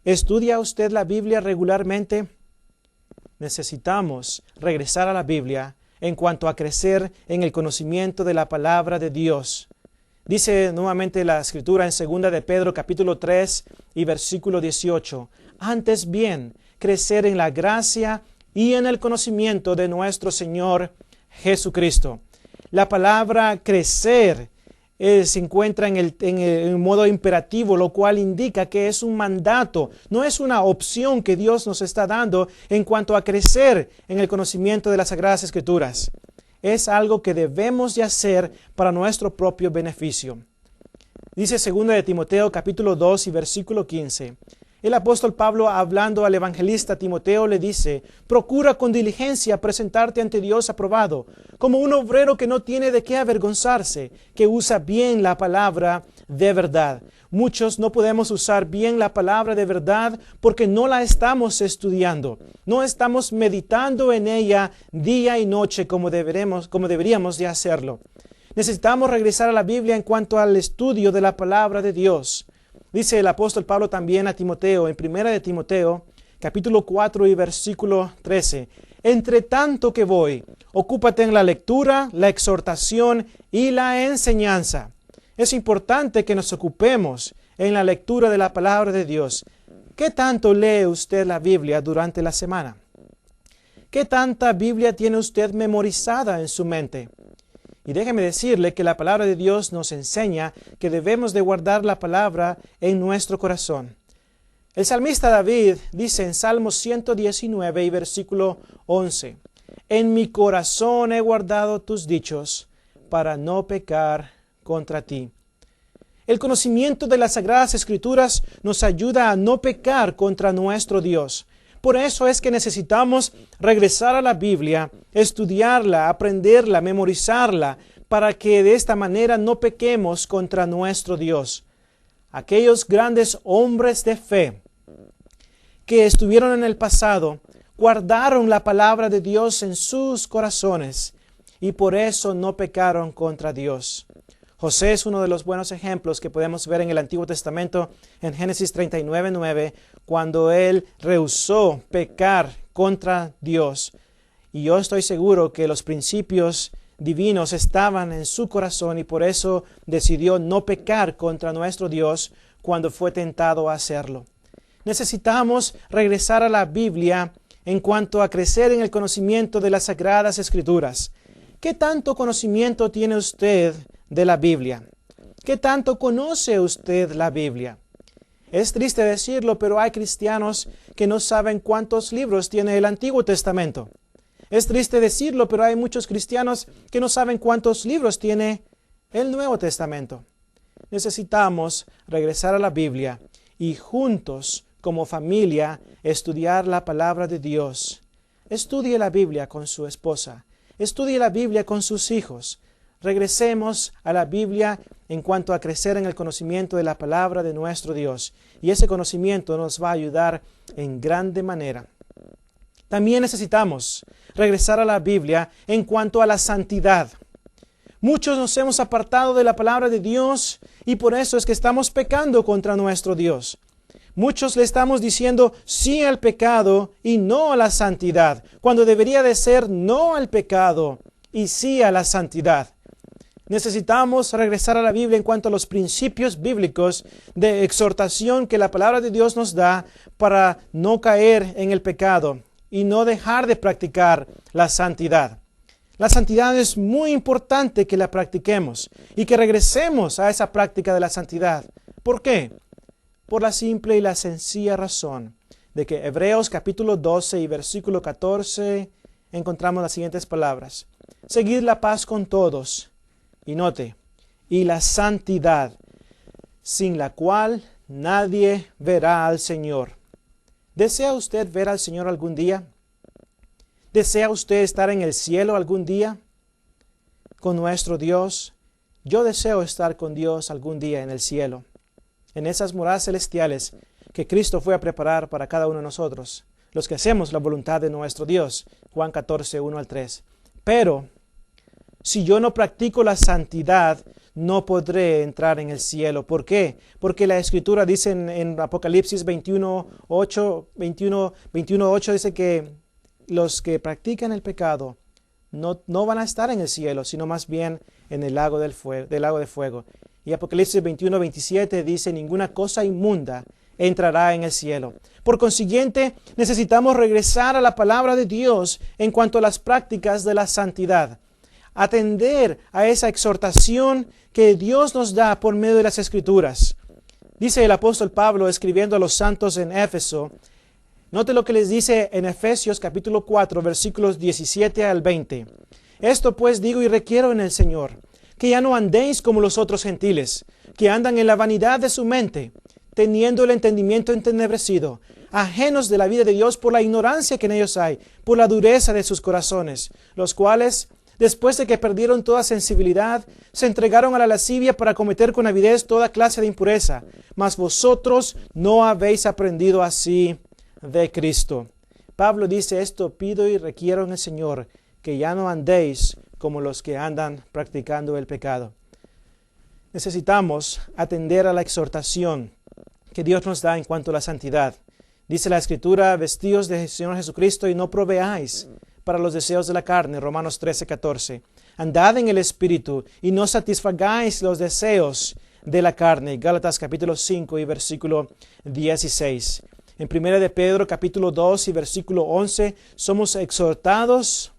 ¿Estudia usted la Biblia regularmente? Necesitamos regresar a la Biblia en cuanto a crecer en el conocimiento de la palabra de Dios. Dice nuevamente la Escritura en 2 de Pedro capítulo 3 y versículo 18. Antes bien, crecer en la gracia y en el conocimiento de nuestro Señor Jesucristo. La palabra crecer se encuentra en el modo imperativo, lo cual indica que es un mandato, no es una opción que Dios nos está dando en cuanto a crecer en el conocimiento de las Sagradas Escrituras. Es algo que debemos de hacer para nuestro propio beneficio. Dice 2 de Timoteo capítulo 2 y versículo 15. El apóstol Pablo, hablando al evangelista Timoteo, le dice: procura con diligencia presentarte ante Dios aprobado, como un obrero que no tiene de qué avergonzarse, que usa bien la palabra de verdad. Muchos no podemos usar bien la palabra de verdad porque no la estamos estudiando. No estamos meditando en ella día y noche como deberíamos de hacerlo. Necesitamos regresar a la Biblia en cuanto al estudio de la palabra de Dios. Dice el apóstol Pablo también a Timoteo, en 1 de Timoteo, capítulo 4 y versículo 13. Entre tanto que voy, ocúpate en la lectura, la exhortación y la enseñanza. Es importante que nos ocupemos en la lectura de la palabra de Dios. ¿Qué tanto lee usted la Biblia durante la semana? ¿Qué tanta Biblia tiene usted memorizada en su mente? Y déjeme decirle que la palabra de Dios nos enseña que debemos de guardar la palabra en nuestro corazón. El salmista David dice en Salmo 119 y versículo 11, en mi corazón he guardado tus dichos para no pecar contra ti. El conocimiento de las Sagradas Escrituras nos ayuda a no pecar contra nuestro Dios. Por eso es que necesitamos regresar a la Biblia, estudiarla, aprenderla, memorizarla, para que de esta manera no pequemos contra nuestro Dios. Aquellos grandes hombres de fe que estuvieron en el pasado, guardaron la palabra de Dios en sus corazones y por eso no pecaron contra Dios. José es uno de los buenos ejemplos que podemos ver en el Antiguo Testamento en Génesis 39:9, cuando él rehusó pecar contra Dios. Y yo estoy seguro que los principios divinos estaban en su corazón y por eso decidió no pecar contra nuestro Dios cuando fue tentado a hacerlo. Necesitamos regresar a la Biblia en cuanto a crecer en el conocimiento de las Sagradas Escrituras. ¿Qué tanto conocimiento tiene usted de la Biblia? ¿Qué tanto conoce usted la Biblia? Es triste decirlo, pero hay cristianos que no saben cuántos libros tiene el Antiguo Testamento. Es triste decirlo, pero hay muchos cristianos que no saben cuántos libros tiene el Nuevo Testamento. Necesitamos regresar a la Biblia y juntos, como familia, estudiar la palabra de Dios. Estudie la Biblia con su esposa. Estudie la Biblia con sus hijos. Regresemos a la Biblia en cuanto a crecer en el conocimiento de la palabra de nuestro Dios. Y ese conocimiento nos va a ayudar en grande manera. También necesitamos regresar a la Biblia en cuanto a la santidad. Muchos nos hemos apartado de la palabra de Dios y por eso es que estamos pecando contra nuestro Dios. Muchos le estamos diciendo sí al pecado y no a la santidad, cuando debería de ser no al pecado y sí a la santidad. Necesitamos regresar a la Biblia en cuanto a los principios bíblicos de exhortación que la palabra de Dios nos da para no caer en el pecado y no dejar de practicar la santidad. La santidad es muy importante que la practiquemos y que regresemos a esa práctica de la santidad. ¿Por qué? Por la simple y la sencilla razón de que Hebreos capítulo 12 y versículo 14 encontramos las siguientes palabras. Seguid la paz con todos, y note, y la santidad, sin la cual nadie verá al Señor. ¿Desea usted ver al Señor algún día? ¿Desea usted estar en el cielo algún día con nuestro Dios? Yo deseo estar con Dios algún día en el cielo, en esas moradas celestiales que Cristo fue a preparar para cada uno de nosotros, los que hacemos la voluntad de nuestro Dios. Juan 14, 1 al 3. Pero si yo no practico la santidad, no podré entrar en el cielo. ¿Por qué? Porque la Escritura dice en Apocalipsis 21:8 dice que los que practican el pecado no van a estar en el cielo, sino más bien en el lago de fuego. Y Apocalipsis 21:27 dice, ninguna cosa inmunda entrará en el cielo. Por consiguiente, necesitamos regresar a la palabra de Dios en cuanto a las prácticas de la santidad. Atender a esa exhortación que Dios nos da por medio de las Escrituras. Dice el apóstol Pablo escribiendo a los santos en Éfeso. Note lo que les dice en Efesios capítulo 4, versículos 17 al 20. Esto pues digo y requiero en el Señor, que ya no andéis como los otros gentiles, que andan en la vanidad de su mente, teniendo el entendimiento entenebrecido, ajenos de la vida de Dios por la ignorancia que en ellos hay, por la dureza de sus corazones, los cuales, después de que perdieron toda sensibilidad, se entregaron a la lascivia para cometer con avidez toda clase de impureza. Mas vosotros no habéis aprendido así de Cristo. Pablo dice, esto pido y requiero en el Señor, que ya no andéis como los que andan practicando el pecado. Necesitamos atender a la exhortación que Dios nos da en cuanto a la santidad. Dice la Escritura, vestíos del Señor Jesucristo y no proveáis para los deseos de la carne. Romanos 13:14. Andad en el Espíritu y no satisfagáis los deseos de la carne. Gálatas capítulo 5 y versículo 16. En 1 de Pedro capítulo 2 y versículo 11 somos exhortados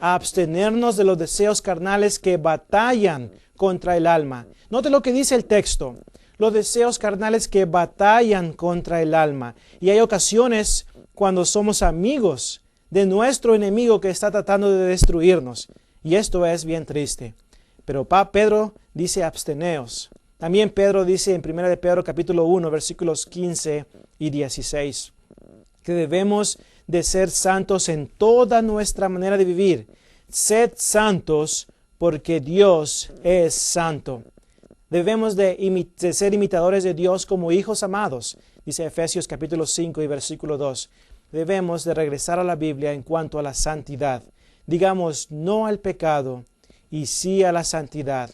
a abstenernos de los deseos carnales que batallan contra el alma. Note lo que dice el texto. Los deseos carnales que batallan contra el alma. Y hay ocasiones cuando somos amigos de nuestro enemigo que está tratando de destruirnos. Y esto es bien triste. Pero Pedro dice absteneos. También Pedro dice en 1 de Pedro capítulo 1 versículos 15 y 16 que debemos de ser santos en toda nuestra manera de vivir. Sed santos porque Dios es santo. Debemos de ser imitadores de Dios como hijos amados, dice Efesios capítulo 5 y versículo 2. Debemos de regresar a la Biblia en cuanto a la santidad. Digamos no al pecado y sí a la santidad.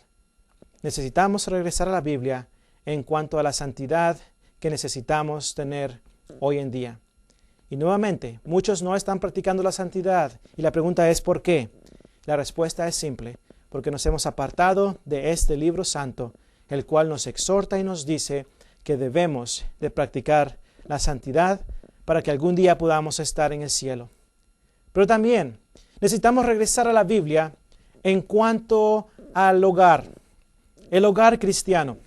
Necesitamos regresar a la Biblia en cuanto a la santidad que necesitamos tener hoy en día. Y nuevamente, muchos no están practicando la santidad. Y la pregunta es ¿por qué? La respuesta es simple. Porque nos hemos apartado de este libro santo, el cual nos exhorta y nos dice que debemos de practicar la santidad para que algún día podamos estar en el cielo. Pero también necesitamos regresar a la Biblia en cuanto al hogar, el hogar cristiano,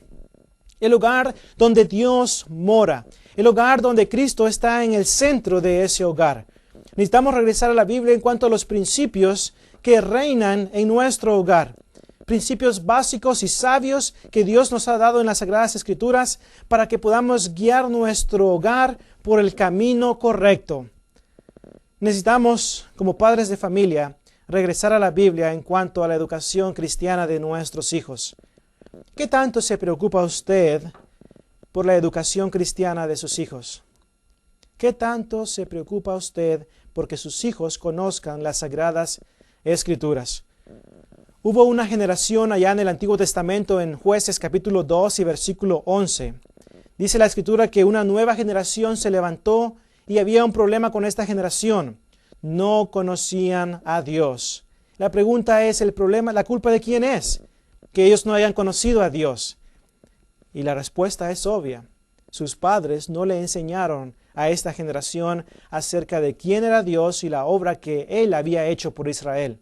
el hogar donde Dios mora, el hogar donde Cristo está en el centro de ese hogar. Necesitamos regresar a la Biblia en cuanto a los principios que reinan en nuestro hogar. Principios básicos y sabios que Dios nos ha dado en las Sagradas Escrituras para que podamos guiar nuestro hogar por el camino correcto. Necesitamos, como padres de familia, regresar a la Biblia en cuanto a la educación cristiana de nuestros hijos. ¿Qué tanto se preocupa usted por la educación cristiana de sus hijos? ¿Qué tanto se preocupa usted porque sus hijos conozcan las Sagradas Escrituras? Hubo una generación allá en el Antiguo Testamento en Jueces capítulo 2 y versículo 11. Dice la Escritura que una nueva generación se levantó y había un problema con esta generación. No conocían a Dios. La pregunta es, ¿el problema, la culpa de quién es? Que ellos no hayan conocido a Dios. Y la respuesta es obvia. Sus padres no le enseñaron a esta generación acerca de quién era Dios y la obra que Él había hecho por Israel.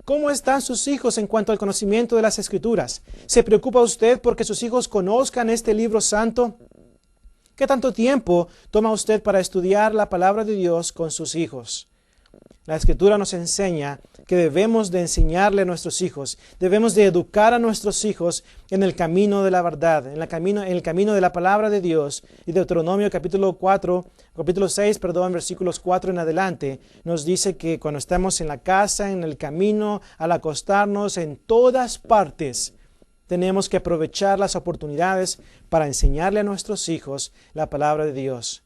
¿Cómo están sus hijos en cuanto al conocimiento de las Escrituras? ¿Se preocupa usted porque sus hijos conozcan este libro santo? ¿Qué tanto tiempo toma usted para estudiar la palabra de Dios con sus hijos? La Escritura nos enseña que debemos de enseñarle a nuestros hijos, debemos de educar a nuestros hijos en el camino de la verdad, en el camino de la palabra de Dios. Y Deuteronomio capítulo 6, versículos 4 en adelante, nos dice que cuando estamos en la casa, en el camino, al acostarnos, en todas partes, tenemos que aprovechar las oportunidades para enseñarle a nuestros hijos la palabra de Dios.